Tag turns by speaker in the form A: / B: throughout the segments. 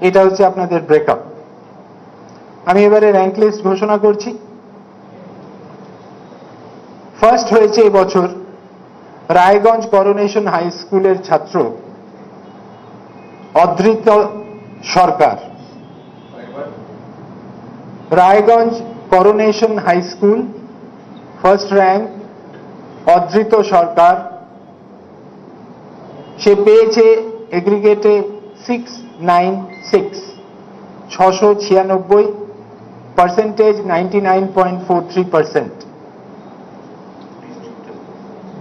A: এটা হচ্ছে আপনাদের ব্রেকআপ। আমি এবারে র্যাঙ্ক লিস্ট ঘোষণা করছি। ফার্স্ট হয়েছে এবছর রায়গঞ্জ করোনেশন হাই স্কুলের ছাত্র Adhrit Sarkar. Raiganj coronation high school, first rank Adhrit Sarkar. সে পেয়েছে এগ্রিগেটে 696, 696, পার্সেন্টেজ 99.43%।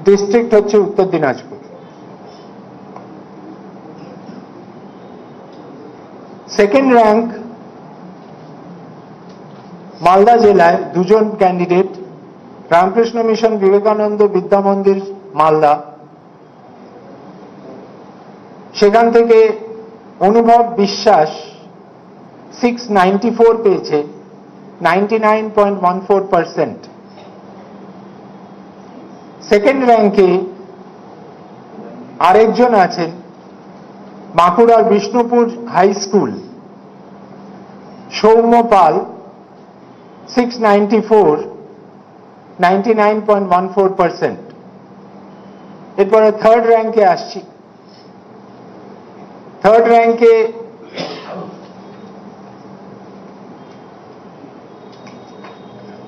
A: ডিস্ট্রিক্ট হচ্ছে উত্তর দিনাজপুর। সেকেন্ড র্যাঙ্ক মালদা জেলায় দুজন ক্যান্ডিডেট, রামকৃষ্ণ মিশন বিবেকানন্দ বিদ্যা মন্দির মালদা, সেখান থেকে অনুভব বিশ্বাস 694 পেয়েছে, 99.14%। সেকেন্ড র্যাঙ্কে আরেকজন আছেন বাঁকুড়ার বিষ্ণুপুর হাই স্কুল, সৌম্য পাল, 694, 99.14%। এরপরে থার্ড র্যাঙ্কে আসছি। থার্ড র্যাঙ্কে